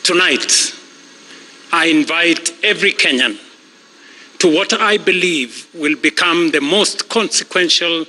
Tonight, I invite every Kenyan to what I believe will become the most consequential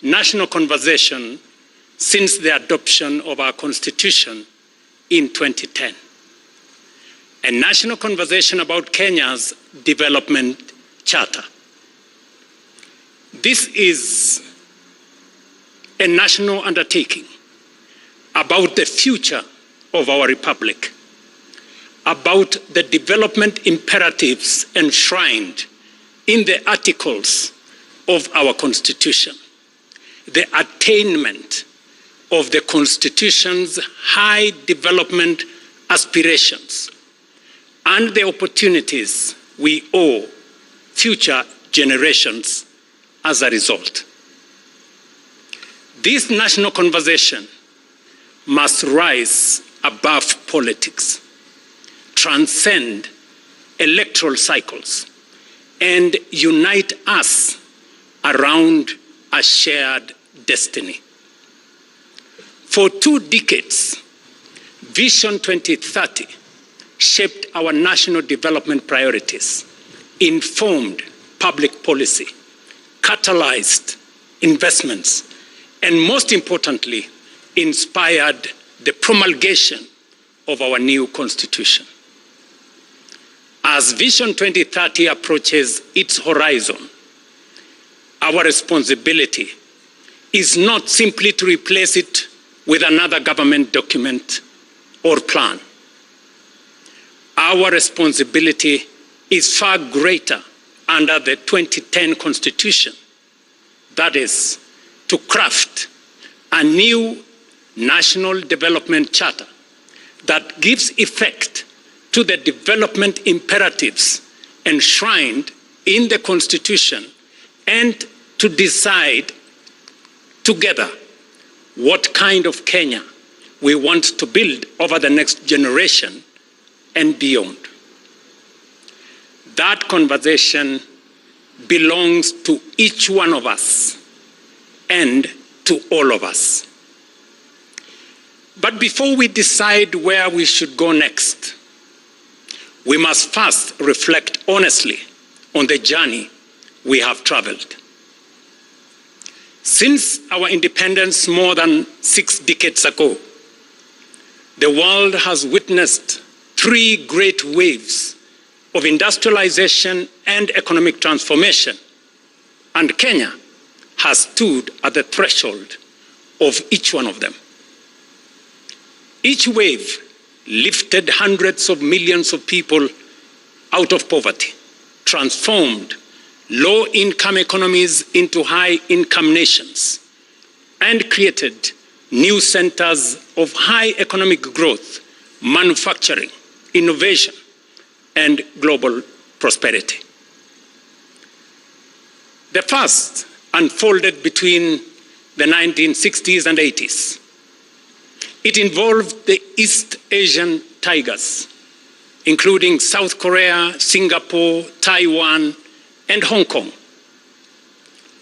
national conversation since the adoption of our Constitution in 2010. A national conversation about Kenya's development charter. This is a national undertaking about the future of our republic, about the development imperatives enshrined in the articles of our Constitution, the attainment of the Constitution's high development aspirations, and the opportunities we owe future generations as a result. This national conversation must rise above politics, transcend electoral cycles, and unite us around a shared destiny. For 2 decades, Vision 2030 shaped our national development priorities, informed public policy, catalyzed investments, and most importantly, inspired the promulgation of our new Constitution. As Vision 2030 approaches its horizon, our responsibility is not simply to replace it with another government document or plan. Our responsibility is far greater under the 2010 Constitution. That is, to craft a new national development charter that gives effect to the development imperatives enshrined in the Constitution, and to decide together what kind of Kenya we want to build over the next generation and beyond. That conversation belongs to each one of us and to all of us. But before we decide where we should go next, we must first reflect honestly on the journey we have traveled. Since our independence more than 6 decades ago, the world has witnessed 3 great waves of industrialization and economic transformation, and Kenya has stood at the threshold of each one of them. Each wave lifted hundreds of millions of people out of poverty, transformed low-income economies into high-income nations, and created new centers of high economic growth, manufacturing, innovation, and global prosperity. The first unfolded between the 1960s and 80s. It involved the East Asian tigers, including South Korea, Singapore, Taiwan, and Hong Kong,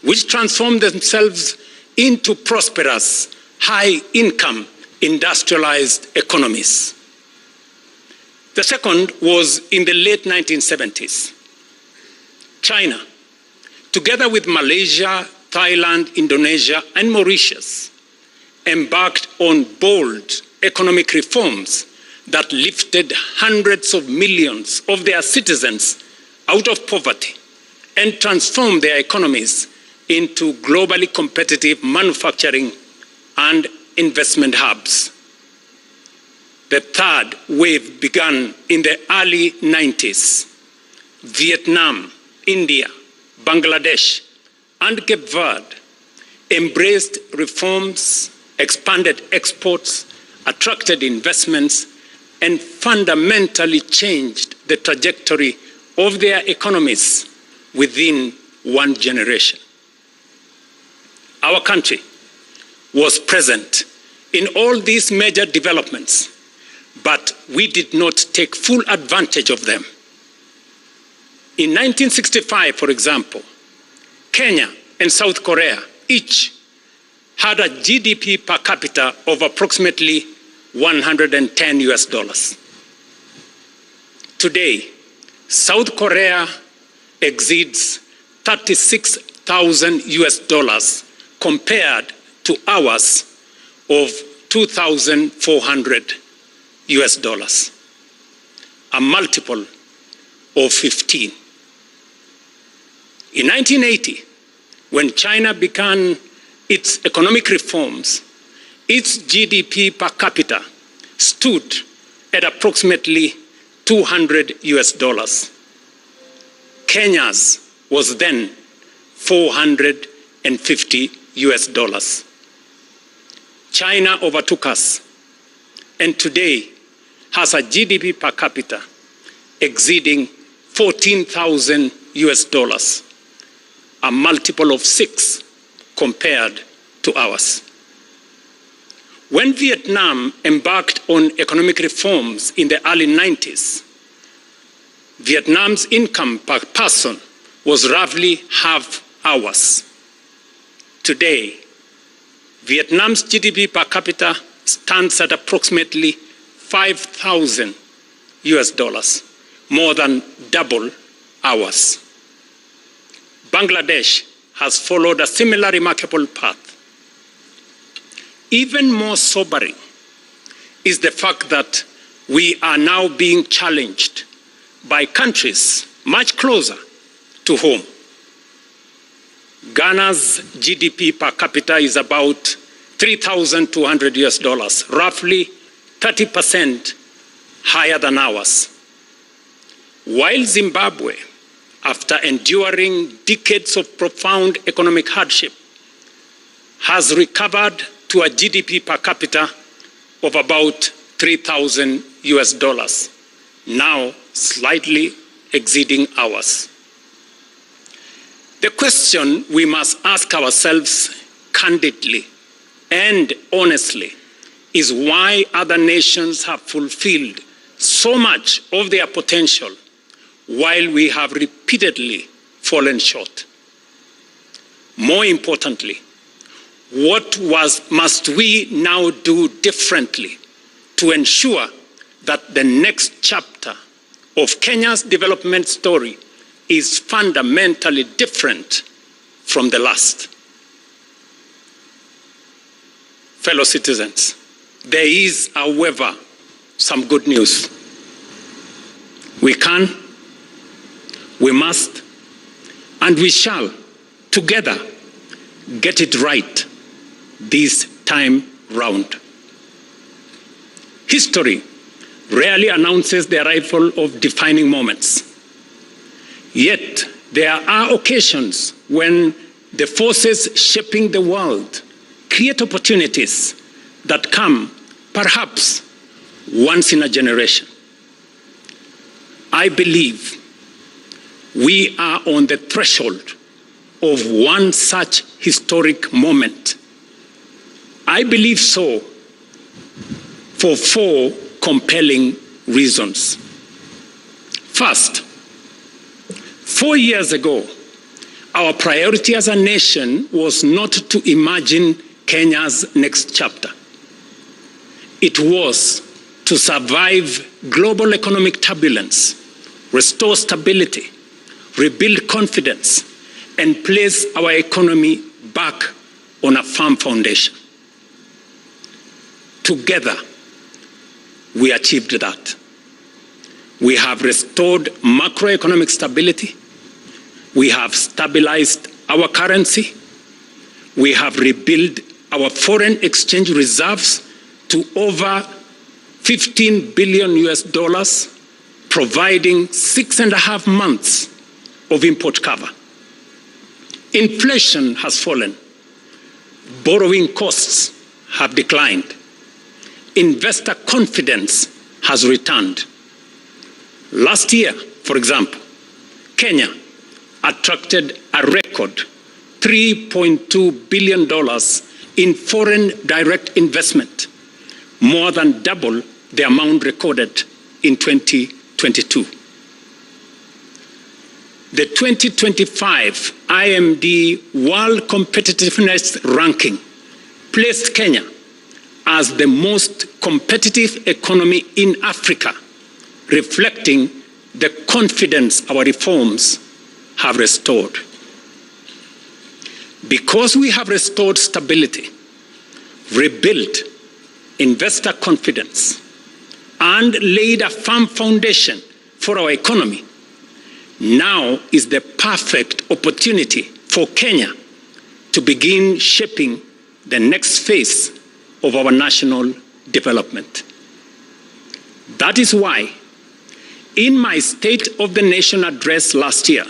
which transformed themselves into prosperous, high-income, industrialized economies. The second was in the late 1970s. China, together with Malaysia, Thailand, Indonesia, and Mauritius, embarked on bold economic reforms that lifted hundreds of millions of their citizens out of poverty and transformed their economies into globally competitive manufacturing and investment hubs. The third wave began in the early 90s. Vietnam, India, Bangladesh, and Cape Verde embraced reforms, expanded exports, attracted investments, and fundamentally changed the trajectory of their economies within one generation. Our country was present in all these major developments, but we did not take full advantage of them. In 1965, for example, Kenya and South Korea each had a GDP per capita of approximately $110 US. Today, South Korea exceeds 36,000 US dollars compared to ours of 2,400 US dollars, a multiple of 15. In 1980, when China began its economic reforms, its GDP per capita stood at approximately 200 US dollars. Kenya's was then 450 US dollars. China overtook us and today has a GDP per capita exceeding 14,000 US dollars, a multiple of 6 compared to ours. When Vietnam embarked on economic reforms in the early 90s, Vietnam's income per person was roughly half ours. Today, Vietnam's GDP per capita stands at approximately 5,000 US dollars, more than double ours. Bangladesh has followed a similar remarkable path. Even more sobering is the fact that we are now being challenged by countries much closer to home. Ghana's GDP per capita is about 3,200 US dollars, roughly 30% higher than ours. While Zimbabwe, after enduring decades of profound economic hardship, has recovered to a GDP per capita of about 3,000 US dollars, now slightly exceeding ours. The question we must ask ourselves candidly and honestly is why other nations have fulfilled so much of their potential while we have repeatedly fallen short. More importantly, what must we now do differently to ensure that the next chapter of Kenya's development story is fundamentally different from the last? Fellow citizens, there is, however, some good news. We can, we must, and we shall together get it right this time round. History rarely announces the arrival of defining moments. Yet there are occasions when the forces shaping the world create opportunities that come perhaps once in a generation. I believe we are on the threshold of one such historic moment. I believe so for 4 compelling reasons. First, 4 years ago, our priority as a nation was not to imagine Kenya's next chapter. It was to survive global economic turbulence, restore stability, rebuild confidence, and place our economy back on a firm foundation. Together, we achieved that. We have restored macroeconomic stability. We have stabilized our currency. We have rebuilt our foreign exchange reserves to over 15 billion US dollars, providing 6.5 months of import cover. Inflation has fallen. Borrowing costs have declined. Investor confidence has returned. Last year, for example, Kenya attracted a record $3.2 billion in foreign direct investment, more than double the amount recorded in 2022. The 2025 IMD World Competitiveness Ranking placed Kenya as the most competitive economy in Africa, reflecting the confidence our reforms have restored. Because we have restored stability, rebuilt investor confidence, and laid a firm foundation for our economy, now is the perfect opportunity for Kenya to begin shaping the next phase of our national development. That is why, in my State of the Nation address last year,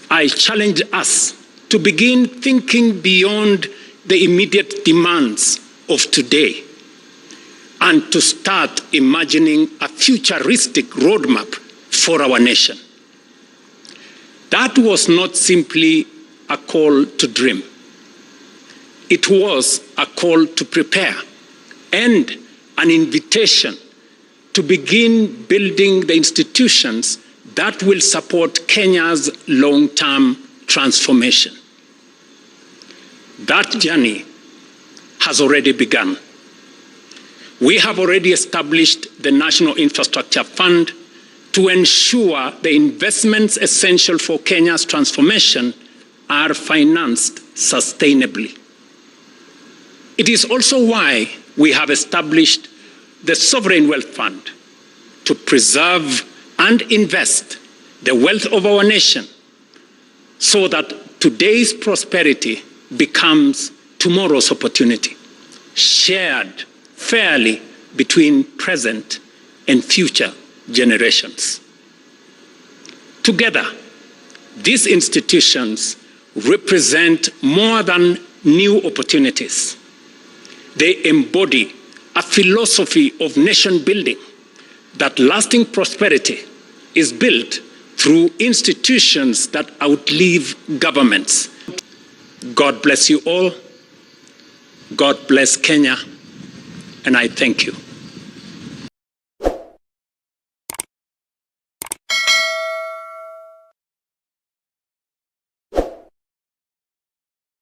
I challenged us to begin thinking beyond the immediate demands of today and to start imagining a futuristic roadmap for our nation. That was not simply a call to dream. It was a call to prepare and an invitation to begin building the institutions that will support Kenya's long-term transformation. That journey has already begun. We have already established the National Infrastructure Fund to ensure the investments essential for Kenya's transformation are financed sustainably. It is also why we have established the Sovereign Wealth Fund to preserve and invest the wealth of our nation so that today's prosperity becomes tomorrow's opportunity, shared fairly between present and future generations. Together, these institutions represent more than new opportunities. They embody a philosophy of nation building, that lasting prosperity is built through institutions that outlive governments. God bless you all. God bless Kenya, and I thank you.